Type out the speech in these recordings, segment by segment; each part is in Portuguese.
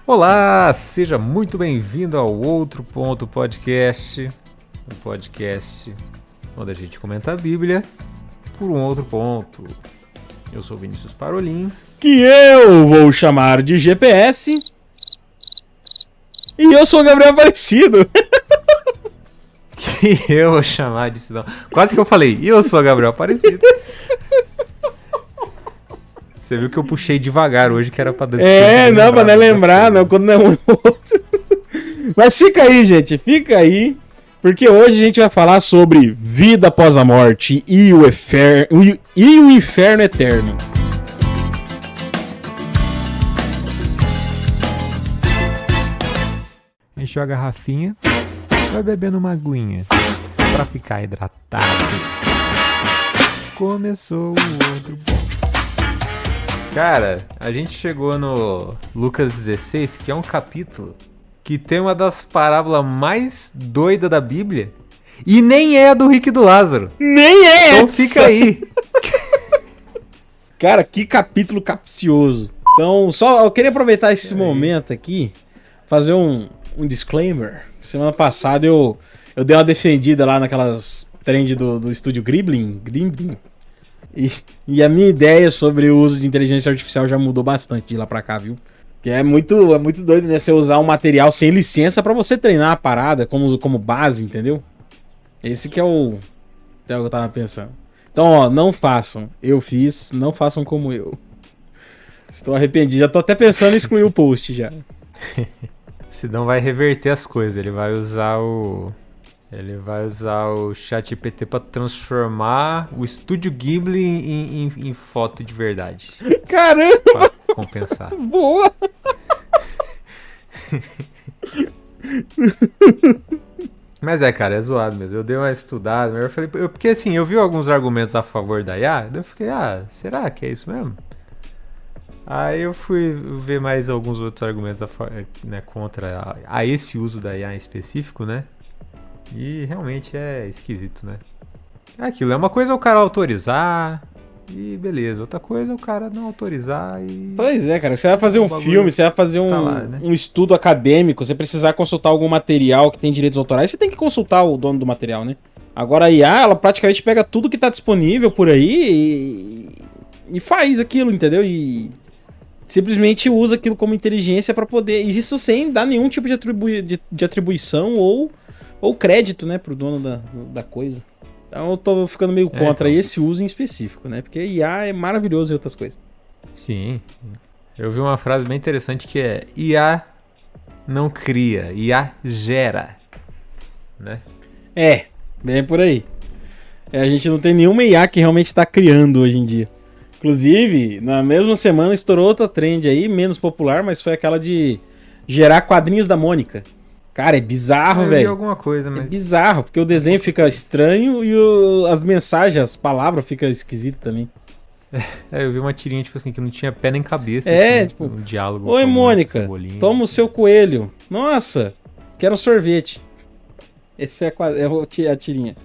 Olá, seja muito bem-vindo ao Outro Ponto Podcast, um podcast onde a gente comenta a Bíblia por um outro ponto. Eu sou o Vinícius Parolin. Que eu vou chamar de GPS. E eu sou o Gabriel Aparecido. Que eu vou chamar de Sidão. Quase que eu falei, e eu sou o Gabriel Aparecido. Você viu que eu puxei devagar hoje, que era pra... Não, pra não lembrar, não, quando não é um outro. Mas fica aí, gente, fica aí. Porque hoje a gente vai falar sobre vida após a morte e o inferno eterno. Encheu a garrafinha, vai bebendo uma aguinha pra ficar hidratado. Começou o outro ponto. Cara, a gente chegou no Lucas 16, que é um capítulo que tem uma das parábolas mais doidas da Bíblia e nem é a do Rico e do Lázaro. Nem é então essa. Fica aí. Cara, que capítulo capcioso. Então, só eu queria aproveitar esse momento aqui, fazer um disclaimer. Semana passada eu dei uma defendida lá naquelas trend do estúdio Gremlin. E a minha ideia sobre o uso de inteligência artificial já mudou bastante de lá pra cá, viu? Que é muito doido, né? Você usar um material sem licença pra você treinar a parada como base, entendeu? Esse que é o que eu tava pensando. Então, ó, não façam. Eu fiz, não façam como eu. Estou arrependido. Já tô até pensando em excluir o post já. Sidão vai reverter as coisas. Ele vai usar o ChatGPT pra transformar o Estúdio Ghibli em foto de verdade. Caramba! Pra compensar. Boa! Mas cara, é zoado mesmo. Eu dei uma estudada, mas eu falei, porque assim, eu vi alguns argumentos a favor da IA, daí eu fiquei, será que é isso mesmo? Aí eu fui ver mais alguns outros argumentos contra a esse uso da IA em específico, né? E realmente é esquisito, né? Aquilo, é uma coisa o cara autorizar e beleza. Outra coisa é o cara não autorizar e... Pois é, cara. Você vai fazer um filme, você vai fazer um estudo acadêmico, você precisar consultar algum material que tem direitos autorais, você tem que consultar o dono do material, né? Agora a IA, ela praticamente pega tudo que tá disponível por aí e faz aquilo, entendeu? E simplesmente usa aquilo como inteligência pra poder... E isso sem dar nenhum tipo de atribuição ou crédito, né, pro dono da coisa. Então eu tô ficando meio contra esse uso em específico, né? Porque IA é maravilhoso em outras coisas. Sim. Eu vi uma frase bem interessante que é: IA não cria, IA gera, né? Bem por aí. A gente não tem nenhuma IA que realmente tá criando hoje em dia. Inclusive, na mesma semana estourou outra trend aí, menos popular, mas foi aquela de gerar quadrinhos da Mônica. Cara, é bizarro, velho. Eu vi alguma coisa, mas... É bizarro, porque o desenho fica estranho e as mensagens, as palavras ficam esquisitas também. Eu vi uma tirinha, tipo assim, que não tinha pé nem cabeça. Tipo... Um diálogo. Oi, Mônica, toma o seu coelho. Nossa, quero um sorvete. Essa é a tirinha.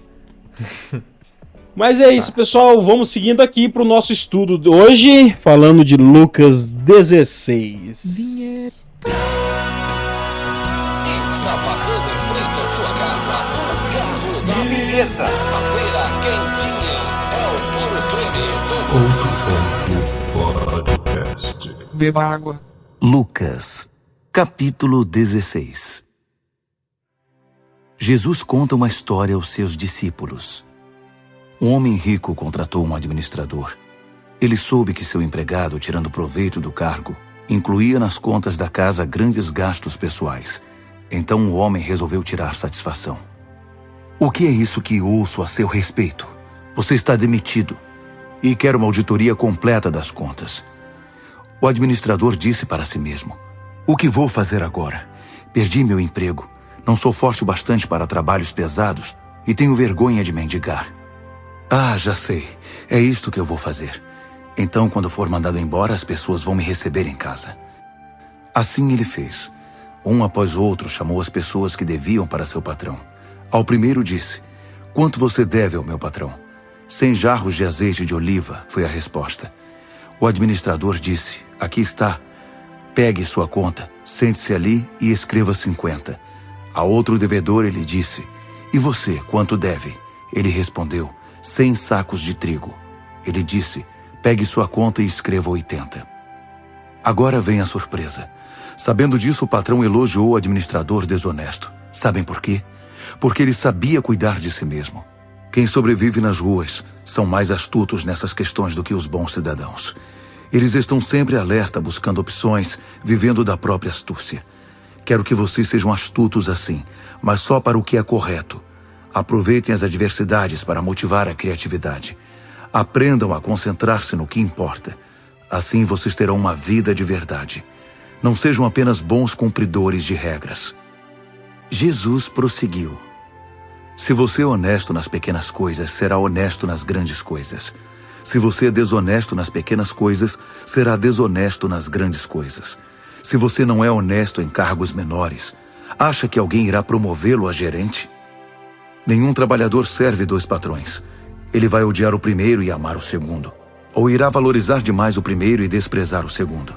Mas é isso, pessoal. Vamos seguindo aqui pro nosso estudo de hoje, falando de Lucas 16. Vinheta. Beleza, a feira quentinha é o puro creme do Outro Ponto Podcast. Beba água. Lucas, capítulo 16. Jesus conta uma história aos seus discípulos. Um homem rico contratou um administrador. Ele soube que seu empregado, tirando proveito do cargo, incluía nas contas da casa grandes gastos pessoais. Então o homem resolveu tirar satisfação. O que é isso que ouço a seu respeito? Você está demitido e quer uma auditoria completa das contas. O administrador disse para si mesmo: o que vou fazer agora? Perdi meu emprego, não sou forte o bastante para trabalhos pesados e tenho vergonha de mendigar. Já sei, é isto que eu vou fazer. Então, quando for mandado embora, as pessoas vão me receber em casa. Assim ele fez. Um após outro chamou as pessoas que deviam para seu patrão. Ao primeiro disse: quanto você deve ao meu patrão? 100 jarros de azeite de oliva, foi a resposta. O administrador disse: aqui está. Pegue sua conta, sente-se ali e escreva 50. A outro devedor ele disse: e você, quanto deve? Ele respondeu: 100 sacos de trigo. Ele disse: pegue sua conta e escreva 80. Agora vem a surpresa. Sabendo disso, o patrão elogiou o administrador desonesto. Sabem por quê? Porque ele sabia cuidar de si mesmo. Quem sobrevive nas ruas são mais astutos nessas questões do que os bons cidadãos. Eles estão sempre alerta, buscando opções, vivendo da própria astúcia. Quero que vocês sejam astutos assim, mas só para o que é correto. Aproveitem as adversidades para motivar a criatividade. Aprendam a concentrar-se no que importa. Assim vocês terão uma vida de verdade. Não sejam apenas bons cumpridores de regras. Jesus prosseguiu: se você é honesto nas pequenas coisas, será honesto nas grandes coisas. Se você é desonesto nas pequenas coisas, será desonesto nas grandes coisas. Se você não é honesto em cargos menores, acha que alguém irá promovê-lo a gerente? Nenhum trabalhador serve 2 patrões. Ele vai odiar o primeiro e amar o segundo. Ou irá valorizar demais o primeiro e desprezar o segundo.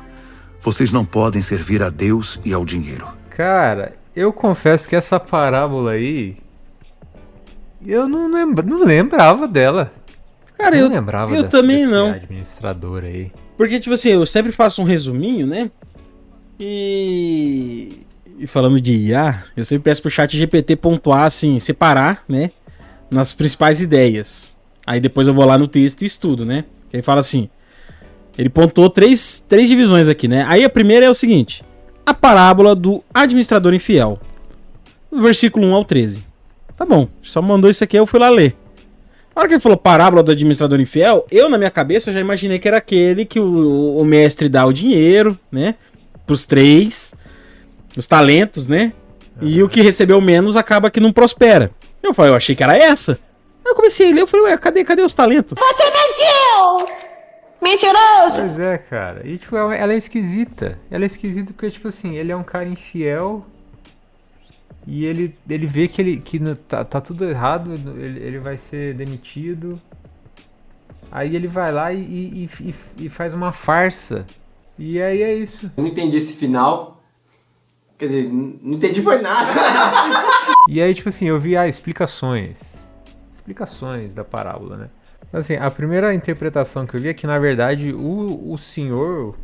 Vocês não podem servir a Deus e ao dinheiro. Cara, eu confesso que essa parábola aí, eu não lembrava dela. Cara, Não eu lembrava eu dessa- também desse não. administrador aí. Porque, tipo assim, eu sempre faço um resuminho, né? E falando de IA, eu sempre peço pro chat GPT pontuar, assim, separar, né? Nas principais ideias. Aí depois eu vou lá no texto e estudo, né? Ele fala assim, ele pontuou três divisões aqui, né? Aí a primeira é o seguinte: a parábola do administrador infiel. No versículo 1 ao 13. Tá bom, só mandou isso aqui, eu fui lá ler. Na hora que ele falou parábola do administrador infiel, eu na minha cabeça já imaginei que era aquele que o mestre dá o dinheiro, né? Pros 3, os talentos, né? E o que recebeu menos acaba que não prospera. Eu achei que era essa. Aí eu comecei a ler, eu falei, ué, cadê os talentos? Você mentiu! Mentiroso! Pois é, cara. E, tipo, ela é esquisita. Ela é esquisita porque, tipo assim, ele é um cara infiel e ele vê tá tudo errado, ele vai ser demitido. Aí ele vai lá e faz uma farsa. E aí é isso. Eu não entendi esse final. Quer dizer, não entendi foi nada. E aí, tipo assim, eu vi explicações da parábola, né? Assim, a primeira interpretação que eu vi é que, na verdade, o senhor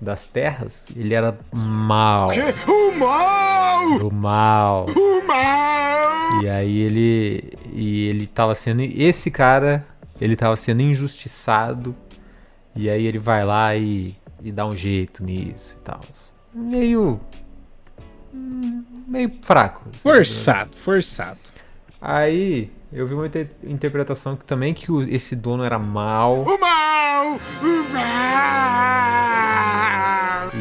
das terras, ele era mal. O mal! O mal! E aí ele tava sendo... Esse cara, ele tava sendo injustiçado. E aí ele vai lá e dá um jeito nisso e tal. Meio fraco. Assim, Forçado. Aí eu vi uma interpretação que também que esse dono era mau.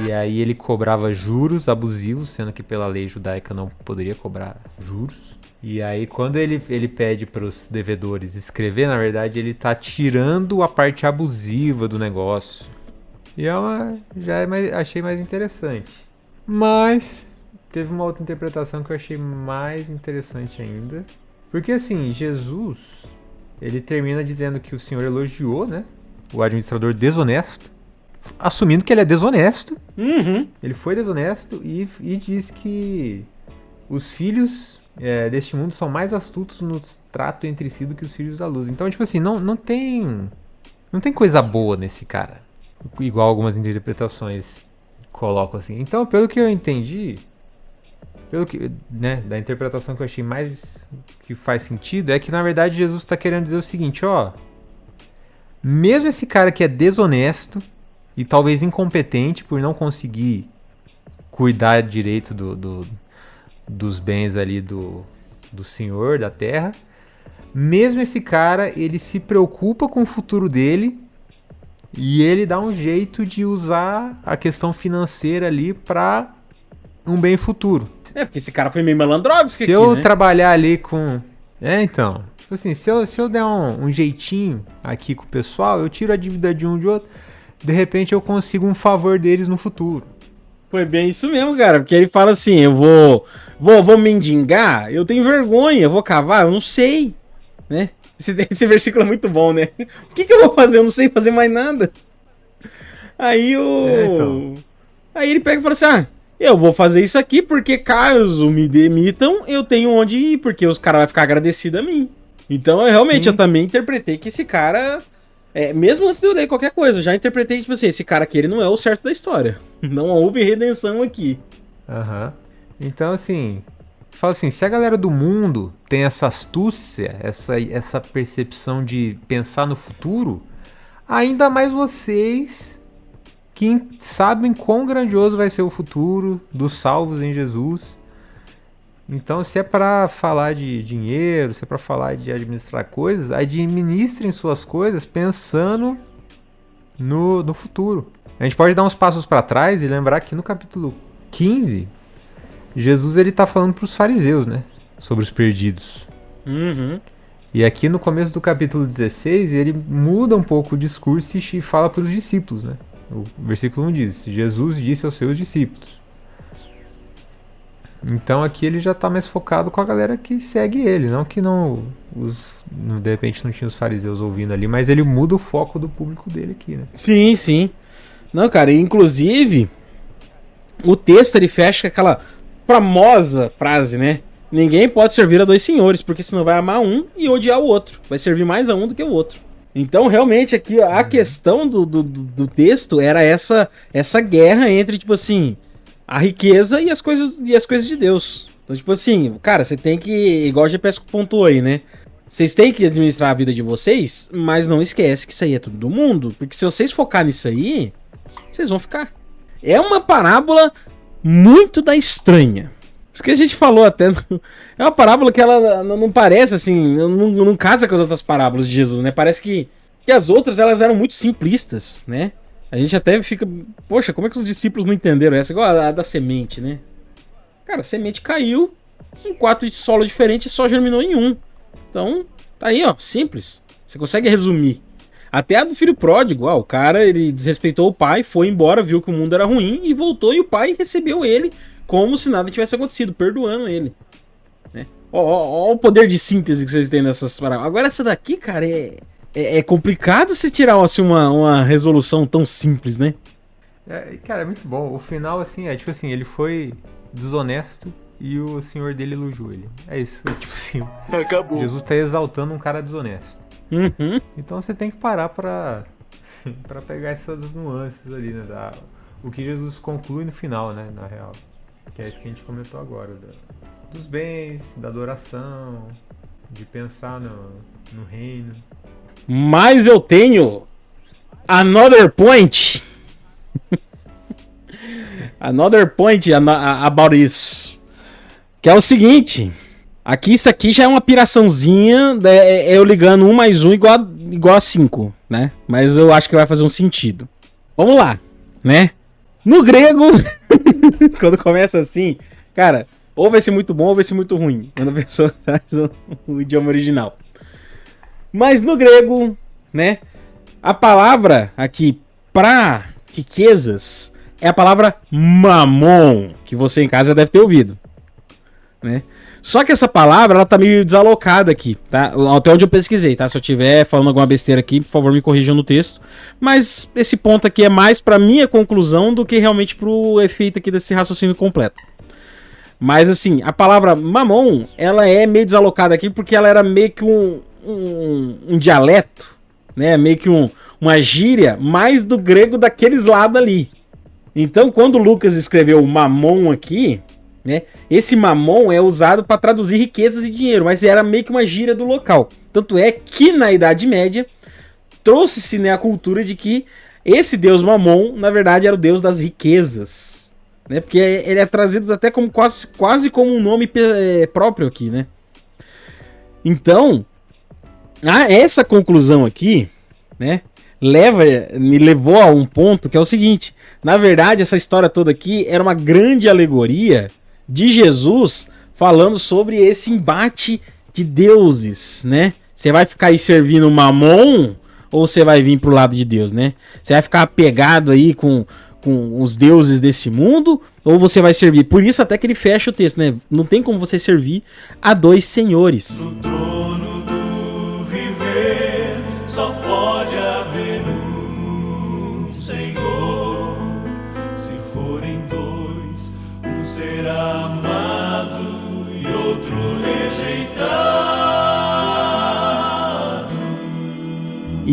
E aí ele cobrava juros abusivos, sendo que pela lei judaica não poderia cobrar juros. E aí quando ele pede para os devedores escrever, na verdade ele tá tirando a parte abusiva do negócio. E achei mais interessante. Mas teve uma outra interpretação que eu achei mais interessante ainda. Porque assim, Jesus, ele termina dizendo que o Senhor elogiou, né? O administrador desonesto. Assumindo que ele é desonesto. Uhum. Ele foi desonesto e diz que os filhos deste mundo são mais astutos no trato entre si do que os filhos da luz. Então, tipo assim, não tem coisa boa nesse cara. Igual algumas interpretações colocam assim. Então, pelo que eu entendi, da interpretação que eu achei mais que faz sentido, é que na verdade Jesus está querendo dizer o seguinte, ó. Mesmo esse cara que é desonesto e talvez incompetente por não conseguir cuidar direito dos bens ali do Senhor, da terra, mesmo esse cara, ele se preocupa com o futuro dele e ele dá um jeito de usar a questão financeira ali para um bem futuro. Porque esse cara foi meio malandrovski Se aqui, eu né? trabalhar ali com... então. Tipo assim, se eu der um jeitinho aqui com o pessoal, eu tiro a dívida de um de outro, de repente eu consigo um favor deles no futuro. Foi bem isso mesmo, cara. Porque ele fala assim, eu vou mendigar, eu tenho vergonha, eu vou cavar, eu não sei, né? Esse versículo é muito bom, né? O que eu vou fazer? Eu não sei fazer mais nada. Aí então. Aí ele pega e fala assim, eu vou fazer isso aqui porque caso me demitam, eu tenho onde ir, porque os caras vão ficar agradecidos a mim. Então, eu também interpretei que esse cara, mesmo antes de eu ler qualquer coisa, eu já interpretei, tipo assim, esse cara aqui, ele não é o certo da história. Não houve redenção aqui. Aham. Então, assim, fala assim, se a galera do mundo tem essa astúcia, essa percepção de pensar no futuro, ainda mais vocês que sabem quão grandioso vai ser o futuro dos salvos em Jesus. Então, se é para falar de dinheiro, se é para falar de administrar coisas, administrem suas coisas pensando no futuro. A gente pode dar uns passos para trás e lembrar que no capítulo 15, Jesus ele tá falando para os fariseus, né? Sobre os perdidos. Uhum. E aqui no começo do capítulo 16, ele muda um pouco o discurso e fala para os discípulos, né? O versículo 1 diz, Jesus disse aos seus discípulos. Então aqui ele já está mais focado com a galera que segue ele, não que de repente não tinha os fariseus ouvindo ali, mas ele muda o foco do público dele aqui, né? Sim, sim. Não, cara, inclusive o texto ele fecha com aquela famosa frase, né? Ninguém pode servir a dois senhores, porque senão vai amar um e odiar o outro. Vai servir mais a um do que o outro. Então, realmente, aqui a questão do texto era essa guerra entre, tipo assim, a riqueza e as coisas de Deus. Então, tipo assim, cara, você tem que, igual o GPS pontuou aí, né? Vocês têm que administrar a vida de vocês, mas não esquece que isso aí é tudo do mundo. Porque se vocês focar nisso aí, vocês vão ficar. É uma parábola muito da estranha. Isso que a gente falou até. É uma parábola que ela não parece assim. Não casa com as outras parábolas de Jesus, né? Parece que as outras elas eram muito simplistas, né? A gente até fica. Poxa, como é que os discípulos não entenderam essa? Igual a da semente, né? Cara, a semente caiu em 4 de solo diferentes e só germinou em 1. Então, tá aí, ó. Simples. Você consegue resumir. Até a do filho pródigo. O cara ele desrespeitou o pai, foi embora, viu que o mundo era ruim e voltou. E o pai recebeu ele como se nada tivesse acontecido, perdoando ele. Né? Ó o poder de síntese que vocês têm nessas parábolas. Agora essa daqui, cara, é complicado você tirar assim, uma resolução tão simples, né? Cara, é muito bom. O final, assim, tipo assim, ele foi desonesto e o senhor dele elogiou ele. É isso, tipo assim. Acabou. Jesus tá exaltando um cara desonesto. Uhum. Então você tem que parar pra pegar essas nuances ali, né? O que Jesus conclui no final, né? Na real. Que é isso que a gente comentou agora. Dos bens, da adoração, de pensar no reino. Mas eu tenho another point. Another point about this. Que é o seguinte. Aqui, isso aqui já é uma piraçãozinha. Eu ligando 1 mais 1 igual a 5, né? Mas eu acho que vai fazer um sentido. Vamos lá, né? No grego, quando começa assim, cara, ou vai ser muito bom ou vai ser muito ruim. Quando a pessoa traz o idioma original. Mas no grego, né? A palavra aqui pra riquezas é a palavra mamon, que você em casa já deve ter ouvido, né? Só que essa palavra, ela tá meio desalocada aqui, tá? Até onde eu pesquisei, tá? Se eu tiver falando alguma besteira aqui, por favor, me corrijam no texto. Mas esse ponto aqui é mais pra minha conclusão do que realmente pro efeito aqui desse raciocínio completo. Mas, assim, a palavra mamon, ela é meio desalocada aqui porque ela era meio que um dialeto, né? Meio que uma gíria mais do grego daqueles lados ali. Então, quando Lucas escreveu mamon aqui, né? Esse mamon é usado para traduzir riquezas e dinheiro, mas era meio que uma gíria do local. Tanto é que na Idade Média trouxe-se, né, a cultura de que esse deus mamon, na verdade, era o deus das riquezas, né? Porque ele é trazido até como quase como um nome próprio aqui, né? Então, essa conclusão aqui, né, me levou a um ponto que é o seguinte: na verdade, essa história toda aqui era uma grande alegoria de Jesus falando sobre esse embate de deuses, né? Você vai ficar aí servindo mamon ou você vai vir pro lado de Deus, né? Você vai ficar apegado aí com os deuses desse mundo ou você vai servir? Por isso até que ele fecha o texto, né? Não tem como você servir a dois senhores. No trono do viver só pode haver um Senhor. Se for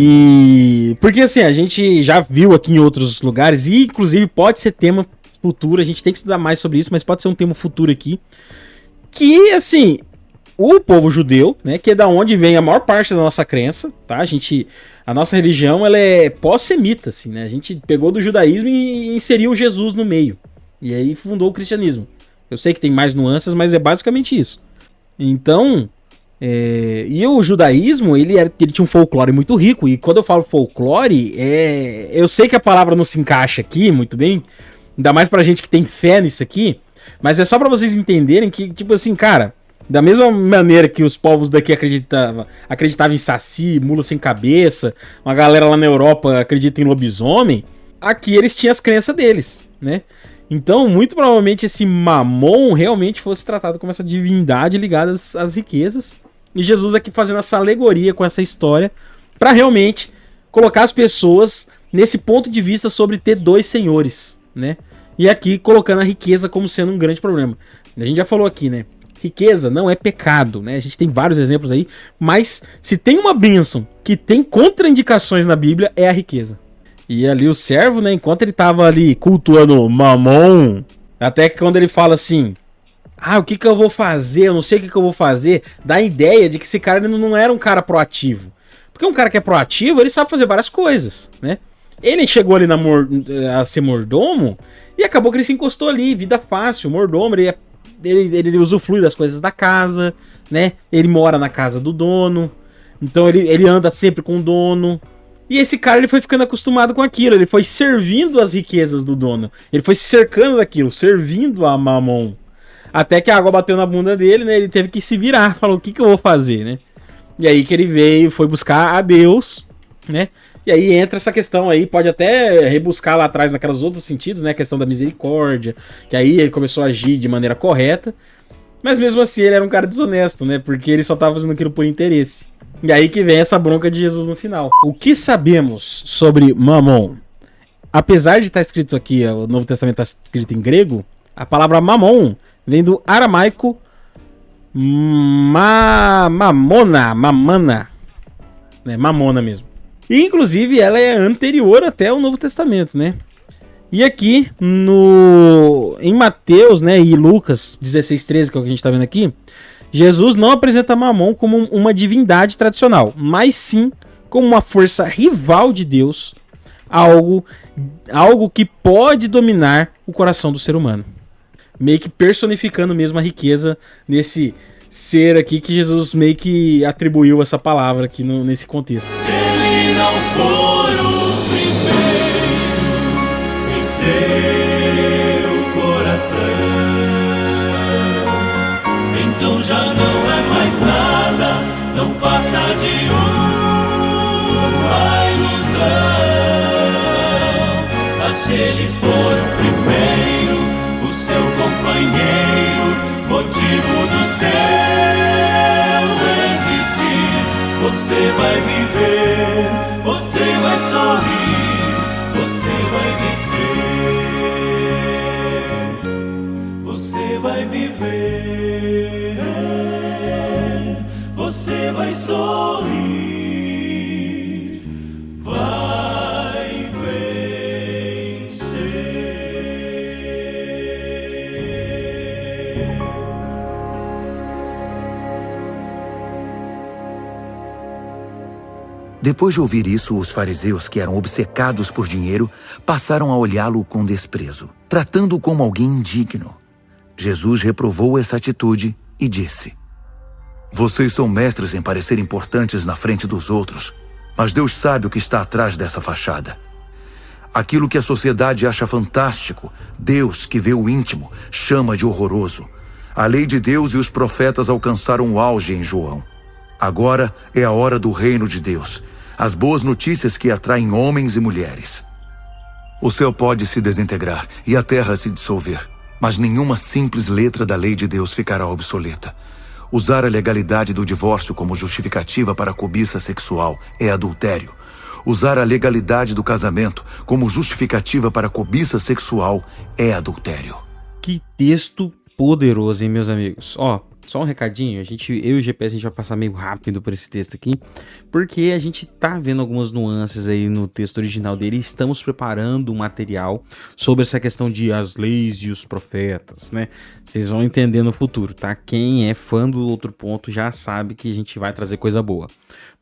E porque assim, a gente já viu aqui em outros lugares, e inclusive pode ser tema futuro, a gente tem que estudar mais sobre isso, mas pode ser um tema futuro aqui, que assim, o povo judeu, né, que é da onde vem a maior parte da nossa crença, tá? A nossa religião, ela é pós-semita, assim, né? A gente pegou do judaísmo e inseriu Jesus no meio, e aí fundou o cristianismo. Eu sei que tem mais nuances, mas é basicamente isso. Então, e o judaísmo, ele tinha um folclore muito rico, e quando eu falo folclore, eu sei que a palavra não se encaixa aqui muito bem, ainda mais pra gente que tem fé nisso aqui, mas é só pra vocês entenderem que, tipo assim, cara, da mesma maneira que os povos daqui acreditavam em saci, mula sem cabeça, uma galera lá na Europa acredita em lobisomem, aqui eles tinham as crenças deles, né? Então, muito provavelmente esse Mamon realmente fosse tratado como essa divindade ligada às riquezas, e Jesus aqui fazendo essa alegoria com essa história pra realmente colocar as pessoas nesse ponto de vista sobre ter dois senhores, né? E aqui colocando a riqueza como sendo um grande problema. A gente já falou aqui, né? Riqueza não é pecado, né? A gente tem vários exemplos aí, mas se tem uma bênção que tem contraindicações na Bíblia, é a riqueza. E ali o servo, né, enquanto ele tava ali cultuando Mamon, até que quando ele fala assim, o que eu vou fazer, eu não sei o que eu vou fazer, dá a ideia de que esse cara não era um cara proativo. Porque um cara que é proativo, ele sabe fazer várias coisas, né? Ele chegou ali a ser mordomo e acabou que ele se encostou ali, vida fácil, mordomo, ele usufrui das coisas da casa, né? Ele mora na casa do dono, então ele anda sempre com o dono. E esse cara, ele foi ficando acostumado com aquilo, ele foi servindo as riquezas do dono, ele foi se cercando daquilo, servindo a Mamon. Até que a água bateu na bunda dele, né? Ele teve que se virar, falou, o que eu vou fazer, né? E aí que ele foi buscar a Deus, né? E aí entra essa questão aí, pode até rebuscar lá atrás naqueles outros sentidos, né? A questão da misericórdia, que aí ele começou a agir de maneira correta, mas mesmo assim ele era um cara desonesto, né? Porque ele só tava fazendo aquilo por interesse. E aí que vem essa bronca de Jesus no final. O que sabemos sobre Mamon? Apesar de estar escrito aqui, o Novo Testamento está escrito em grego, a palavra Mamon vem do aramaico mamona, né? Mamona mesmo. E, inclusive, ela é anterior até ao Novo Testamento, né? E aqui, em Mateus, né, e Lucas 16:13, que é o que a gente tá vendo aqui, Jesus não apresenta Mamon como uma divindade tradicional, mas sim como uma força rival de Deus, algo que pode dominar o coração do ser humano. Meio que personificando mesmo a riqueza nesse ser aqui que Jesus meio que atribuiu essa palavra aqui nesse contexto. Se ele não for o primeiro em seu coração, então já não é mais nada, não passa de uma ilusão. Mas se ele for o primeiro, o seu companheiro, motivo do seu existir, você vai viver, você vai sorrir, você vai vencer, você vai viver, você vai sorrir, vai vencer. Depois de ouvir isso, os fariseus, que eram obcecados por dinheiro, passaram a olhá-lo com desprezo, tratando-o como alguém indigno. Jesus reprovou essa atitude e disse: Vocês são mestres em parecer importantes na frente dos outros, mas Deus sabe o que está atrás dessa fachada. Aquilo que a sociedade acha fantástico, Deus, que vê o íntimo, chama de horroroso. A lei de Deus e os profetas alcançaram o auge em João. Agora é a hora do reino de Deus, as boas notícias que atraem homens e mulheres. O céu pode se desintegrar e a terra se dissolver, mas nenhuma simples letra da lei de Deus ficará obsoleta. Usar a legalidade do divórcio como justificativa para a cobiça sexual é adultério. Usar a legalidade do casamento como justificativa para a cobiça sexual é adultério. Que texto poderoso, hein, meus amigos? Ó, só um recadinho, eu e o GPS a gente vai passar meio rápido por esse texto aqui, porque a gente tá vendo algumas nuances aí no texto original dele e estamos preparando um material sobre essa questão de as leis e os profetas, né? Vocês vão entender no futuro, tá? Quem é fã do Outro Ponto já sabe que a gente vai trazer coisa boa.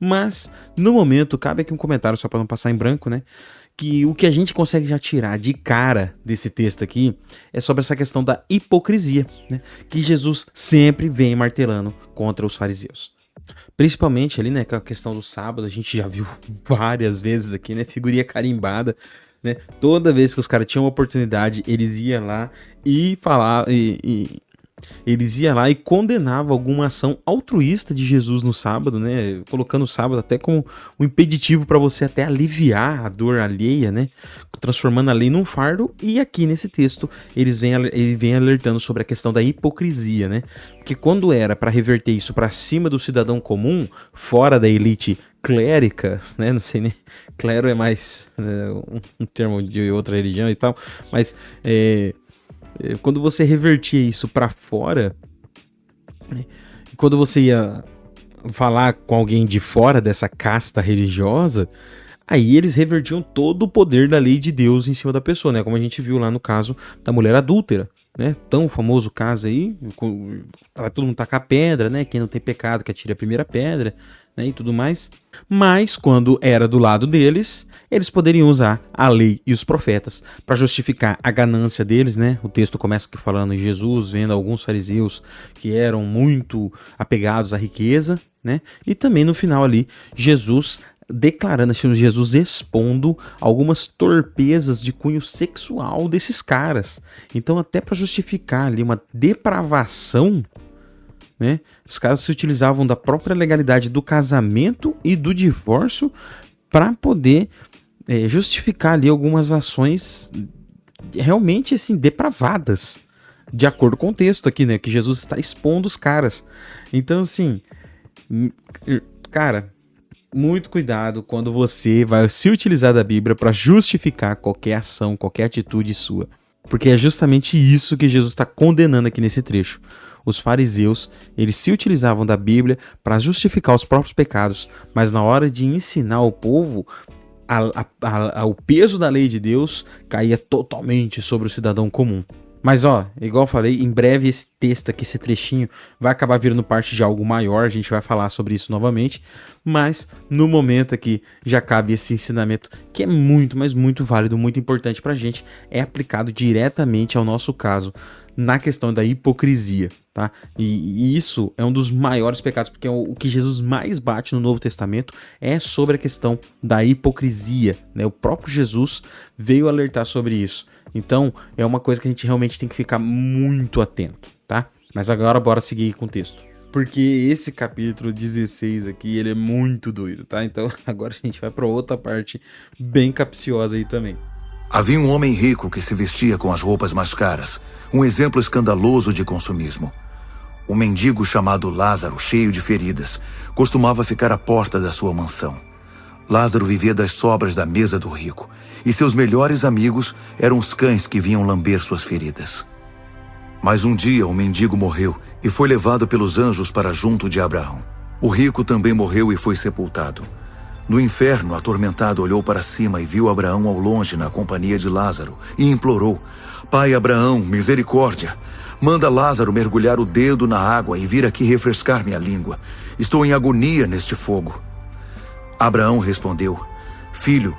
Mas, no momento, cabe aqui um comentário só para não passar em branco, né? Que o que a gente consegue já tirar de cara desse texto aqui é sobre essa questão da hipocrisia, né? Que Jesus sempre vem martelando contra os fariseus. Principalmente ali, né, com a questão do sábado, a gente já viu várias vezes aqui, né, figurinha carimbada, né? Toda vez que os caras tinham oportunidade, eles iam lá e falavam, eles iam lá e condenavam alguma ação altruísta de Jesus no sábado, né? Colocando o sábado até como um impeditivo para você até aliviar a dor alheia, né? Transformando a lei num fardo. E aqui nesse texto ele vem alertando sobre a questão da hipocrisia, né? Porque quando era para reverter isso para cima do cidadão comum, fora da elite clérica, né? Não sei nem, clero é mais, né, um termo de outra religião e tal, mas quando você revertia isso pra fora, né, quando você ia falar com alguém de fora dessa casta religiosa, aí eles revertiam todo o poder da lei de Deus em cima da pessoa, né? Como a gente viu lá no caso da mulher adúltera, né? Tão famoso caso aí, todo mundo tacar pedra, né? Quem não tem pecado que atire a primeira pedra, né? E tudo mais. Mas quando era do lado deles, eles poderiam usar a lei e os profetas para justificar a ganância deles, né? O texto começa aqui falando em Jesus vendo alguns fariseus que eram muito apegados à riqueza, né? E também no final ali, Jesus declarando, Jesus expondo algumas torpezas de cunho sexual desses caras. Então, até para justificar ali uma depravação, né, os caras se utilizavam da própria legalidade do casamento e do divórcio para poder justificar ali algumas ações realmente assim depravadas, de acordo com o texto aqui, né, que Jesus está expondo os caras. Então, assim, cara, muito cuidado quando você vai se utilizar da Bíblia para justificar qualquer ação, qualquer atitude sua. Porque é justamente isso que Jesus está condenando aqui nesse trecho. Os fariseus, eles se utilizavam da Bíblia para justificar os próprios pecados, mas na hora de ensinar o povo, o peso da lei de Deus caía totalmente sobre o cidadão comum. Mas igual eu falei, em breve esse texto aqui, esse trechinho, vai acabar virando parte de algo maior, a gente vai falar sobre isso novamente, mas no momento aqui já cabe esse ensinamento que é muito, mas muito válido, muito importante pra gente, é aplicado diretamente ao nosso caso, na questão da hipocrisia, tá? E isso é um dos maiores pecados, porque o que Jesus mais bate no Novo Testamento é sobre a questão da hipocrisia, né? O próprio Jesus veio alertar sobre isso. Então, é uma coisa que a gente realmente tem que ficar muito atento, tá? Mas agora bora seguir com o texto. Porque esse capítulo 16 aqui, ele é muito doido, tá? Então, agora a gente vai para outra parte bem capciosa aí também. Havia um homem rico que se vestia com as roupas mais caras, um exemplo escandaloso de consumismo. Um mendigo chamado Lázaro, cheio de feridas, costumava ficar à porta da sua mansão. Lázaro vivia das sobras da mesa do rico, e seus melhores amigos eram os cães que vinham lamber suas feridas. Mas um dia o mendigo morreu e foi levado pelos anjos para junto de Abraão. O rico também morreu e foi sepultado. No inferno, atormentado, olhou para cima e viu Abraão ao longe na companhia de Lázaro e implorou: Pai Abraão, misericórdia, manda Lázaro mergulhar o dedo na água e vir aqui refrescar minha língua. Estou em agonia neste fogo. Abraão respondeu: Filho,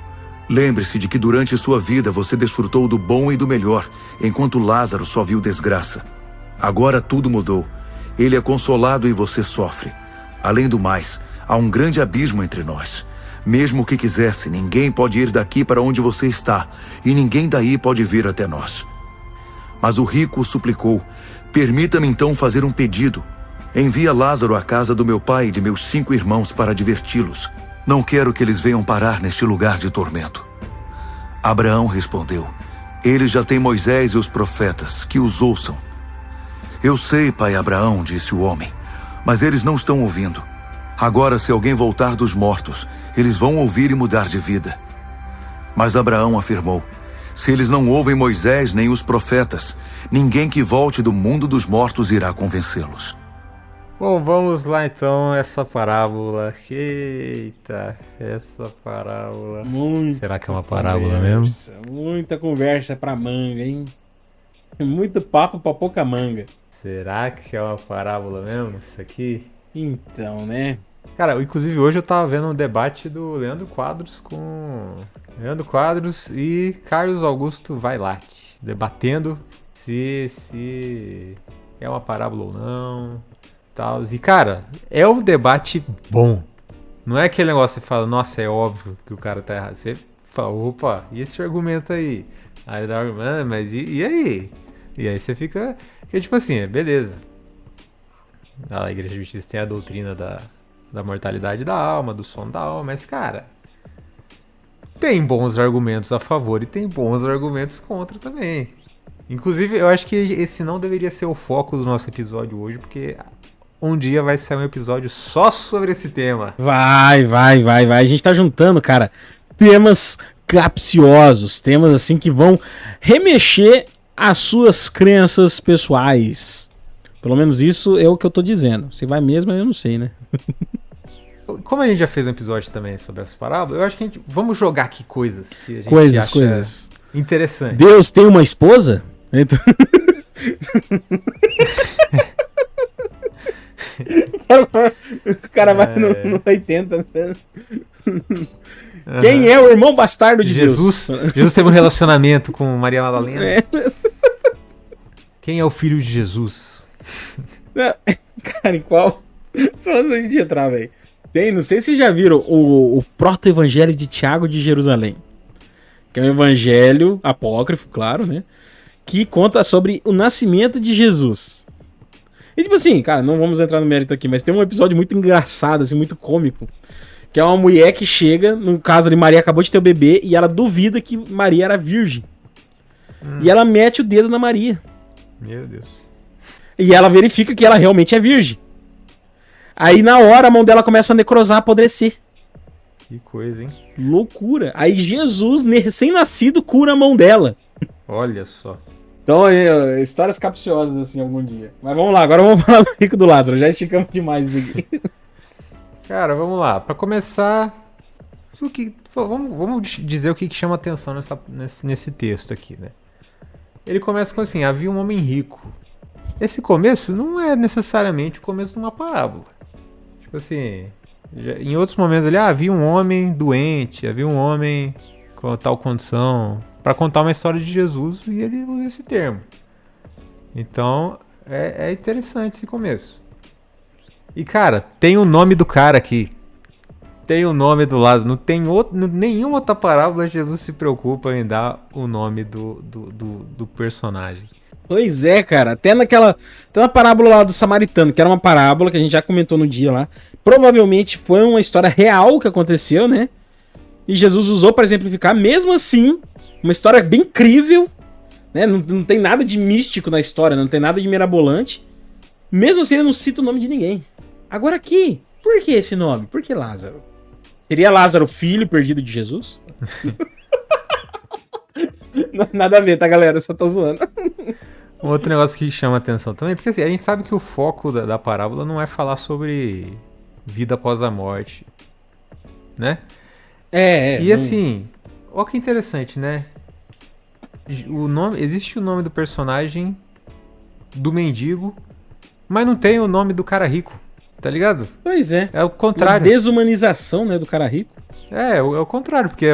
lembre-se de que durante sua vida você desfrutou do bom e do melhor, enquanto Lázaro só viu desgraça. Agora tudo mudou. Ele é consolado e você sofre. Além do mais, há um grande abismo entre nós. Mesmo que quisesse, ninguém pode ir daqui para onde você está, e ninguém daí pode vir até nós. Mas o rico suplicou: Permita-me então fazer um pedido. Envia Lázaro à casa do meu pai e de meus 5 irmãos para diverti-los. Não quero que eles venham parar neste lugar de tormento. Abraão respondeu: Eles já têm Moisés e os profetas, que os ouçam. Eu sei, pai Abraão, disse o homem, mas eles não estão ouvindo. Agora, se alguém voltar dos mortos, eles vão ouvir e mudar de vida. Mas Abraão afirmou: Se eles não ouvem Moisés nem os profetas, ninguém que volte do mundo dos mortos irá convencê-los. Bom, vamos lá então, essa parábola. Eita, essa parábola. Será que é uma parábola mesmo? Muita conversa pra manga, hein? Muito papo pra pouca manga. Será que é uma parábola mesmo, isso aqui? Então, né? Cara, inclusive hoje eu tava vendo um debate do Leandro Quadros com... Leandro Quadros e Carlos Augusto Vailate. Debatendo se é uma parábola ou não. Tal. E, cara, é um debate bom. Não é aquele negócio que você fala, nossa, é óbvio que o cara tá errado. Você fala, opa, e esse argumento aí? Aí dá argumento, mas e aí? E aí você fica... Porque, tipo assim, beleza. A Igreja Adventista tem a doutrina da mortalidade da alma, do sono da alma, mas, cara... Tem bons argumentos a favor e tem bons argumentos contra também. Inclusive, eu acho que esse não deveria ser o foco do nosso episódio hoje, porque um dia vai sair um episódio só sobre esse tema. Vai. A gente tá juntando, cara, temas capciosos, temas assim que vão remexer as suas crenças pessoais. Pelo menos isso é o que eu tô dizendo. Se vai mesmo, eu não sei, né? Como a gente já fez um episódio também sobre as parábolas, eu acho que a gente... Vamos jogar aqui coisas que a gente acha coisas. Interessante. Deus tem uma esposa? Então... o cara vai no 80. Né? Quem é o irmão bastardo de Jesus? Deus? Jesus teve um relacionamento com Maria Madalena. Quem é o filho de Jesus? Cara, em qual? Só antes da gente entrar, velho. Tem, não sei se vocês já viram o proto-evangelho de Tiago de Jerusalém. Que é um evangelho apócrifo, claro, né? Que conta sobre o nascimento de Jesus. E tipo assim, cara, não vamos entrar no mérito aqui, mas tem um episódio muito engraçado, assim, muito cômico. Que é uma mulher que chega, no caso ali, Maria acabou de ter o bebê, e ela duvida que Maria era virgem. E ela mete o dedo na Maria. Meu Deus. E ela verifica que ela realmente é virgem. Aí na hora a mão dela começa a necrosar, apodrecer. Que coisa, hein? Loucura. Aí Jesus, recém-nascido, cura a mão dela. Olha só. Então, histórias capciosas assim algum dia. Mas vamos lá, agora vamos falar do Rico do Lázaro. Já esticamos demais aqui. Cara, vamos lá. Pra começar, vamos dizer o que chama atenção nesse texto aqui, né? Ele começa com assim, havia um homem rico. Esse começo não é necessariamente o começo de uma parábola. Tipo assim, em outros momentos ali, havia um homem doente, havia um homem com tal condição, para contar uma história de Jesus, e ele usa esse termo. Então, é interessante esse começo. E cara, tem o nome do cara aqui. Tem o nome do Lázaro. Não tem nenhuma outra parábola Jesus se preocupa em dar o nome do personagem. Pois é, cara. Até na parábola lá do Samaritano, que era uma parábola que a gente já comentou no dia lá. Provavelmente foi uma história real que aconteceu, né? E Jesus usou para exemplificar. Mesmo assim, uma história bem crível, né? Não tem nada de místico na história, não tem nada de mirabolante. Mesmo assim, ele não cita o nome de ninguém. Agora aqui, por que esse nome? Por que Lázaro? Seria Lázaro filho perdido de Jesus? Nada a ver, tá, galera? Só tô zoando. Um outro negócio que chama atenção também, porque assim, a gente sabe que o foco da parábola não é falar sobre vida após a morte, né? E assim, olha que interessante, né? Existe o nome do personagem do mendigo, mas não tem o nome do cara rico, tá ligado? Pois é. É o contrário. Uma desumanização, né, do cara rico. É o contrário, porque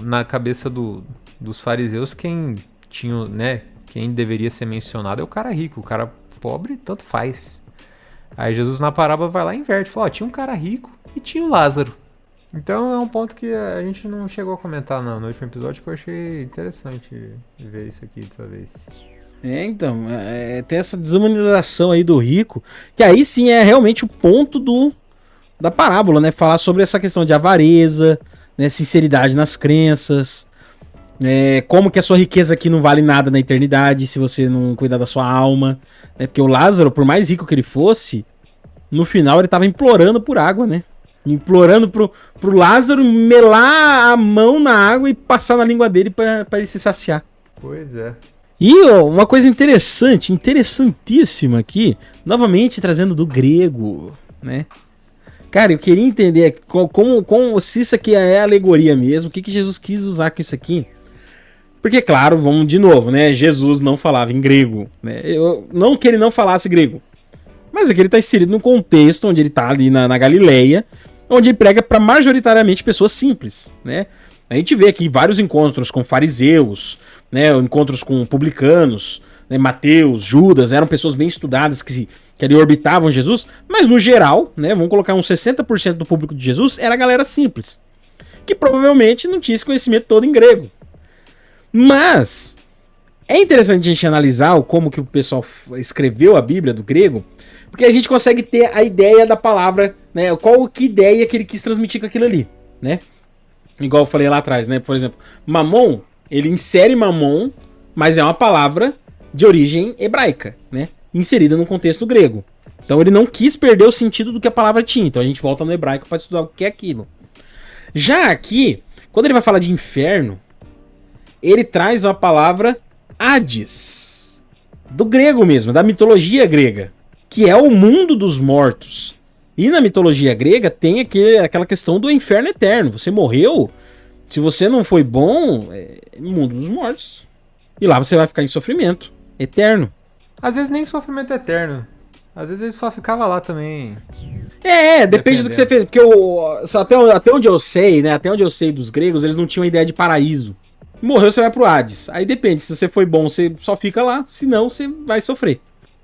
na cabeça dos fariseus, quem tinha, né? Quem deveria ser mencionado é o cara rico. O cara pobre, tanto faz. Aí Jesus na parábola vai lá e inverte. Fala, tinha um cara rico e tinha o Lázaro. Então é um ponto que a gente não chegou a comentar no último episódio, que eu achei interessante ver isso aqui dessa vez. Então, tem essa desumanização aí do rico, que aí sim é realmente o ponto da parábola, né? Falar sobre essa questão de avareza, né? Sinceridade nas crenças... como que a sua riqueza aqui não vale nada na eternidade se você não cuidar da sua alma, né? Porque o Lázaro, por mais rico que ele fosse, no final ele tava implorando por água, né? Implorando pro Lázaro melar a mão na água e passar na língua dele pra ele se saciar. Pois é. E ó, uma coisa interessante, interessantíssima aqui, novamente trazendo do grego, né? Cara, eu queria entender se isso aqui é alegoria mesmo, o que Jesus quis usar com isso aqui. Porque, claro, vamos de novo, né? Jesus não falava em grego, né? Não que ele não falasse grego, mas é que ele está inserido num contexto onde ele está ali na Galileia, onde ele prega para majoritariamente pessoas simples, né? A gente vê aqui vários encontros com fariseus, né? Encontros com publicanos, né? Mateus, Judas, eram pessoas bem estudadas que ali orbitavam Jesus, mas no geral, né? Vamos colocar uns 60% do público de Jesus era a galera simples, que provavelmente não tinha esse conhecimento todo em grego. Mas é interessante a gente analisar como que o pessoal escreveu a Bíblia do grego, porque a gente consegue ter a ideia da palavra, né? Que ideia que ele quis transmitir com aquilo ali, né? Igual eu falei lá atrás, né? Por exemplo, mamon, ele insere mamon, mas é uma palavra de origem hebraica, né? Inserida no contexto grego. Então ele não quis perder o sentido do que a palavra tinha. Então a gente volta no hebraico para estudar o que é aquilo. Já aqui, quando ele vai falar de inferno, ele traz a palavra Hades, do grego mesmo, da mitologia grega, que é o mundo dos mortos. E na mitologia grega tem aquela questão do inferno eterno. Você morreu, se você não foi bom, é mundo dos mortos. E lá você vai ficar em sofrimento eterno. Às vezes nem sofrimento eterno. Às vezes ele só ficava lá também. Depende do que você fez. Porque até onde eu sei, né? Até onde eu sei dos gregos, eles não tinham ideia de paraíso. Morreu, você vai pro Hades. Aí depende, se você foi bom, você só fica lá. Se não, você vai sofrer.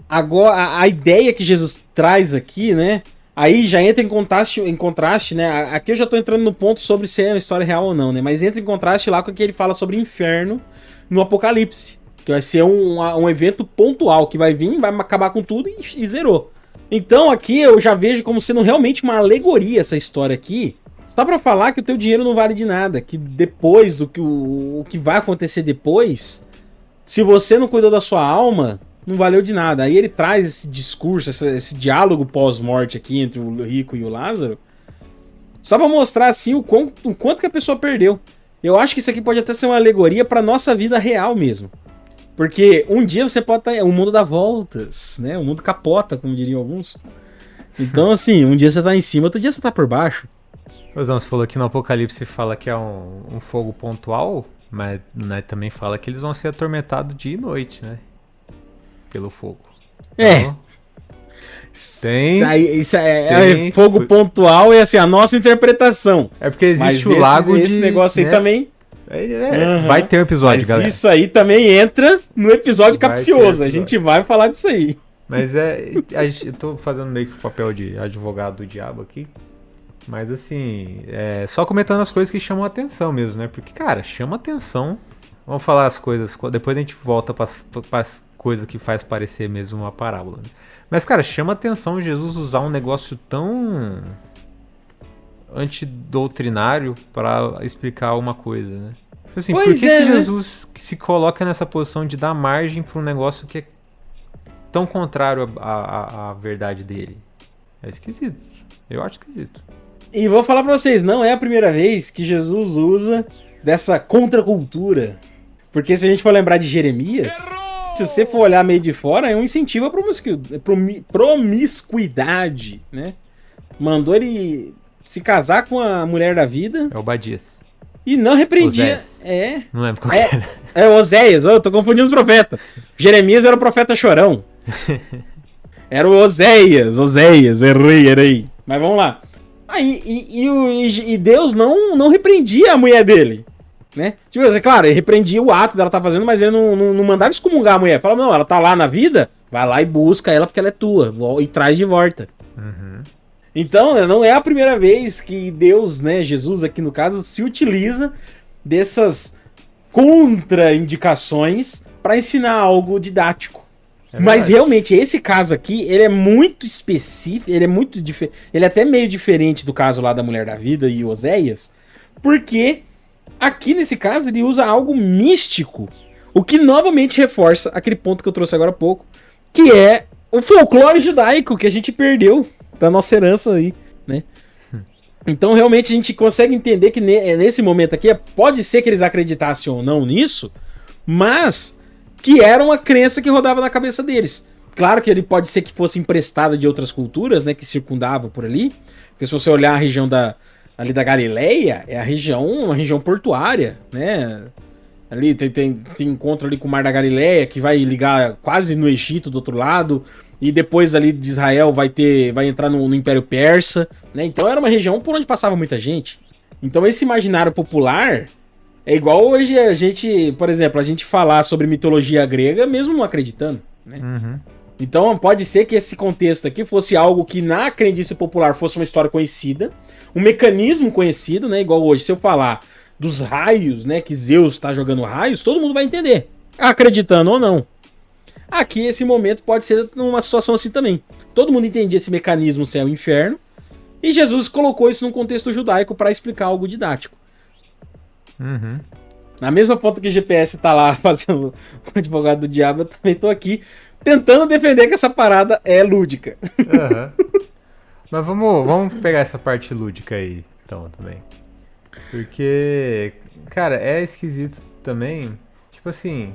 Agora, a ideia que Jesus traz aqui, né? Aí já entra em contraste, né? Aqui eu já tô entrando no ponto sobre se é uma história real ou não, né? Mas entra em contraste lá com o que ele fala sobre inferno no Apocalipse. Que vai ser um evento pontual que vai vir, vai acabar com tudo e zerou. Então aqui eu já vejo como sendo realmente uma alegoria essa história aqui. Só pra falar que o teu dinheiro não vale de nada. Que depois do que o que vai acontecer depois, se você não cuidou da sua alma, não valeu de nada. Aí ele traz esse discurso, esse diálogo pós-morte aqui entre o rico e o Lázaro, só pra mostrar assim o quanto que a pessoa perdeu. Eu acho que isso aqui pode até ser uma alegoria pra nossa vida real mesmo. Porque um dia você pode estar... O mundo dá voltas, né? O mundo capota, como diriam alguns. Então, assim, um dia você tá em cima, outro dia você tá por baixo. Rosão, você falou que no Apocalipse fala que é um fogo pontual, mas né, também fala que eles vão ser atormentados dia e noite, né? Pelo fogo. Então, Isso é fogo pontual e assim, a nossa interpretação. É porque existe mas o lago esse negócio aí também... Vai ter um episódio, mas galera. Isso aí também entra no episódio capcioso. A gente vai falar disso aí. Mas eu tô fazendo meio que o papel de advogado do diabo aqui. Mas assim, só comentando as coisas que chamam a atenção mesmo, né? Porque, cara, chama atenção. Vamos falar as coisas, depois a gente volta pras coisas que faz parecer mesmo uma parábola, né? Mas, cara, chama atenção Jesus usar um negócio tão antidoutrinário para explicar uma coisa, né? Assim, por que Jesus se coloca nessa posição de dar margem para um negócio que é tão contrário à verdade dele? É esquisito. Eu acho esquisito. E vou falar pra vocês, não é a primeira vez que Jesus usa dessa contracultura. Porque se a gente for lembrar de Jeremias, se você for olhar meio de fora, é um incentivo à promiscuidade, né? Mandou ele se casar com a mulher da vida. É Obadias. E não repreendia. Oséias. Não lembro qual que era. É Oséias, eu tô confundindo os profetas. Jeremias era o profeta chorão. Era o Oséias, errei. Mas vamos lá. Aí, e Deus não repreendia a mulher dele, né? Tipo, é claro, ele repreendia o ato dela estar fazendo, mas ele não mandava excomungar a mulher. Falava, não, ela tá lá na vida, vai lá e busca ela porque ela é tua, e traz de volta. Uhum. Então, não é a primeira vez que Deus, né, Jesus aqui no caso, se utiliza dessas contraindicações para ensinar algo didático. Mas realmente, esse caso aqui, ele é muito específico, ele é até meio diferente do caso lá da Mulher da Vida e Oséias, porque aqui nesse caso ele usa algo místico, o que novamente reforça aquele ponto que eu trouxe agora há pouco, que é o folclore judaico que a gente perdeu da nossa herança aí, né? Então realmente a gente consegue entender que nesse momento aqui, pode ser que eles acreditassem ou não nisso, mas que era uma crença que rodava na cabeça deles. Claro que ele pode ser que fosse emprestado de outras culturas, né, que circundavam por ali, porque se você olhar a região ali da Galileia, é uma região portuária, né, ali tem encontro ali com o Mar da Galileia, que vai ligar quase no Egito do outro lado, e depois ali de Israel vai entrar no Império Persa, né, então era uma região por onde passava muita gente. Então esse imaginário popular é igual hoje a gente, por exemplo, a gente falar sobre mitologia grega mesmo não acreditando, né? Uhum. Então pode ser que esse contexto aqui fosse algo que na crendice popular fosse uma história conhecida, um mecanismo conhecido, né? Igual hoje, se eu falar dos raios, né? Que Zeus está jogando raios, todo mundo vai entender, acreditando ou não. Aqui, esse momento pode ser numa situação assim também. Todo mundo entendia esse mecanismo céu e inferno, e Jesus colocou isso num contexto judaico para explicar algo didático. Uhum. Na mesma ponta que o GPS tá lá fazendo o advogado do diabo, eu também tô aqui tentando defender que essa parada é lúdica. Uhum. Mas vamos pegar essa parte lúdica aí, então, também. Porque, cara, é esquisito também. Tipo assim,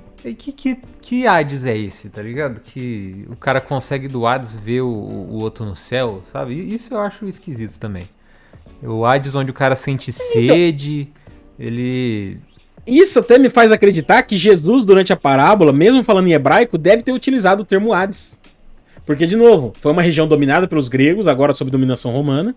que Hades é esse, tá ligado? Que o cara consegue do Hades ver o outro no céu, sabe? Isso eu acho esquisito também. O Hades onde o cara sente sede, ele... Isso até me faz acreditar que Jesus, durante a parábola, mesmo falando em hebraico, deve ter utilizado o termo Hades. Porque, de novo, foi uma região dominada pelos gregos, agora sob dominação romana.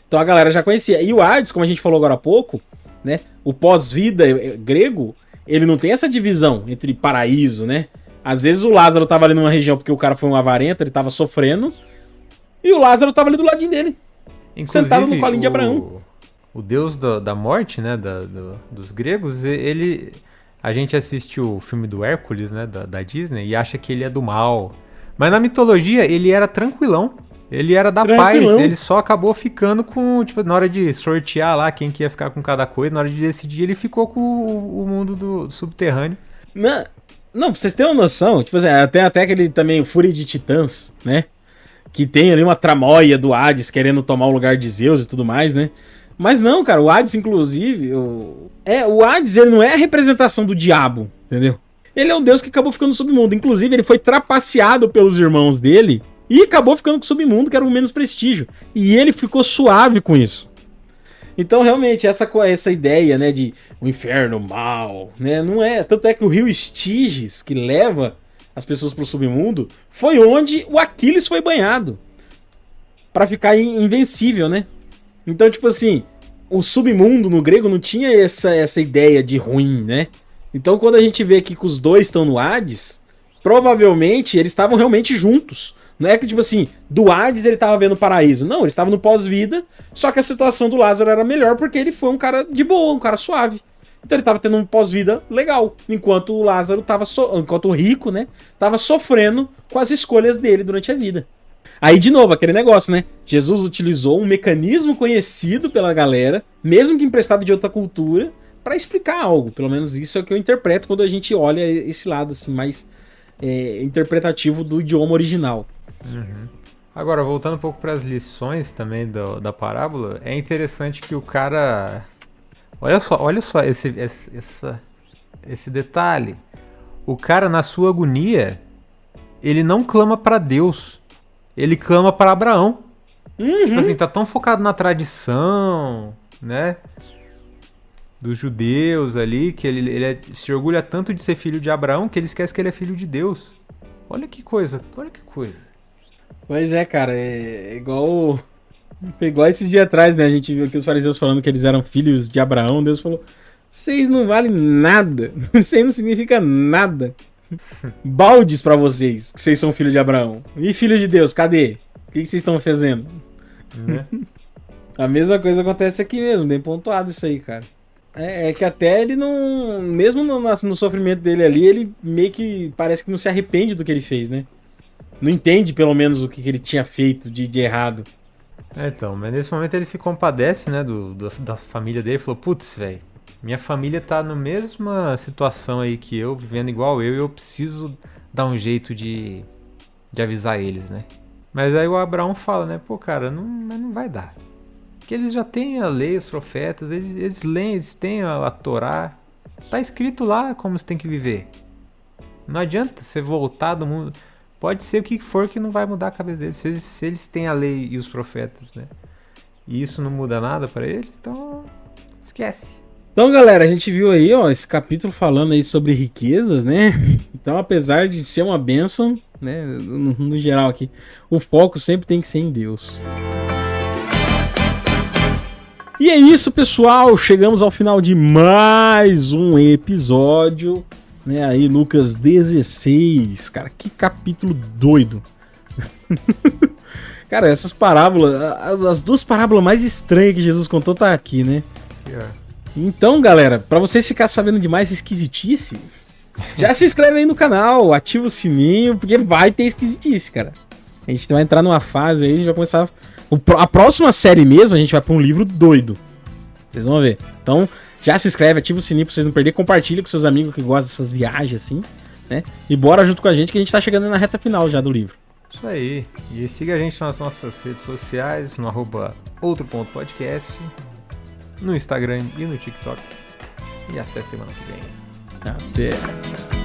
Então a galera já conhecia. E o Hades, como a gente falou agora há pouco, né? O pós-vida grego, ele não tem essa divisão entre paraíso, né? Às vezes o Lázaro tava ali numa região porque o cara foi um avarento, ele tava sofrendo. E o Lázaro tava ali do ladinho dele. Inclusive, sentado no colinho de Abraão. O deus da morte, né, dos gregos, a gente assiste o filme do Hércules, né, da Disney, e acha que ele é do mal. Mas na mitologia, ele era tranquilão. Ele era da paz. Ele só acabou ficando com, tipo, na hora de sortear lá quem que ia ficar com cada coisa, na hora de decidir, ele ficou com o mundo do subterrâneo. Não, pra vocês terem uma noção, tipo assim, até aquele também, o Fúria de Titãs, né? Que tem ali uma tramóia do Hades querendo tomar o lugar de Zeus e tudo mais, né? Mas não, cara, o Hades, inclusive, o Hades, ele não é a representação do diabo, entendeu? Ele é um deus que acabou ficando no submundo. Inclusive, ele foi trapaceado pelos irmãos dele e acabou ficando com o submundo, que era o menos prestígio. E ele ficou suave com isso. Então, realmente, essa ideia, né, de o inferno mal, né, não é... Tanto é que o rio Estiges, que leva as pessoas pro submundo, foi onde o Aquiles foi banhado. Pra ficar invencível, né? Então, tipo assim, o submundo no grego não tinha essa ideia de ruim, né? Então, quando a gente vê aqui que os dois estão no Hades, provavelmente eles estavam realmente juntos. Não é que, tipo assim, do Hades ele tava vendo o paraíso. Não, eles estavam no pós-vida, só que a situação do Lázaro era melhor porque ele foi um cara de boa, um cara suave. Então ele tava tendo um pós-vida legal, enquanto o Lázaro tava, enquanto o rico, né, tava sofrendo com as escolhas dele durante a vida. Aí, de novo, aquele negócio, né? Jesus utilizou um mecanismo conhecido pela galera, mesmo que emprestado de outra cultura, para explicar algo. Pelo menos isso é o que eu interpreto quando a gente olha esse lado assim mais interpretativo do idioma original. Uhum. Agora, voltando um pouco para as lições também da parábola, é interessante que o cara... Olha só esse detalhe. O cara, na sua agonia, ele não clama para Deus. Ele clama para Abraão. Uhum. Tipo assim, tá tão focado na tradição, né? Dos judeus ali, que ele se orgulha tanto de ser filho de Abraão que ele esquece que ele é filho de Deus. Olha que coisa. Pois é, cara, é igual esses dias atrás, né? A gente viu aqui os fariseus falando que eles eram filhos de Abraão. Deus falou: vocês não valem nada. Isso aí não significa nada. Baldes pra vocês, que vocês são filhos de Abraão. E filhos de Deus, cadê? O que vocês estão fazendo? Né? A mesma coisa acontece aqui mesmo, bem pontuado isso aí, cara. É que até ele não... Mesmo no sofrimento dele ali, ele meio que parece que não se arrepende do que ele fez, né? Não entende, pelo menos, o que ele tinha feito de errado. Então, mas nesse momento ele se compadece, né, da família dele. Falou, putz, velho, minha família tá na mesma situação aí que eu, vivendo igual eu, e eu preciso dar um jeito de avisar eles, né? Mas aí o Abraão fala, né, pô, cara, não vai dar. Porque eles já têm a lei, os profetas, eles leem, eles têm a Torá. Tá escrito lá como você tem que viver. Não adianta você voltar do mundo. Pode ser o que for que não vai mudar a cabeça deles. Se eles têm a lei e os profetas, né? E isso não muda nada pra eles, então esquece. Então, galera, a gente viu aí, ó, esse capítulo falando aí sobre riquezas, né? Então, apesar de ser uma bênção, né, no geral aqui, o foco sempre tem que ser em Deus. E é isso, pessoal. Chegamos ao final de mais um episódio, né? Aí, Lucas 16. Cara, que capítulo doido. Cara, essas parábolas, as duas parábolas mais estranhas que Jesus contou tá aqui, né? Então, galera, pra vocês ficarem sabendo de mais esquisitice, já se inscreve aí no canal, ativa o sininho, porque vai ter esquisitice, cara. A gente vai entrar numa fase aí, a gente vai começar... A próxima série mesmo, a gente vai pra um livro doido. Vocês vão ver. Então, já se inscreve, ativa o sininho pra vocês não perderem, compartilha com seus amigos que gostam dessas viagens assim, né? E bora junto com a gente que a gente tá chegando na reta final já do livro. Isso aí. E siga a gente nas nossas redes sociais, no @outro.podcast, no Instagram e no TikTok. E até semana que vem. Até.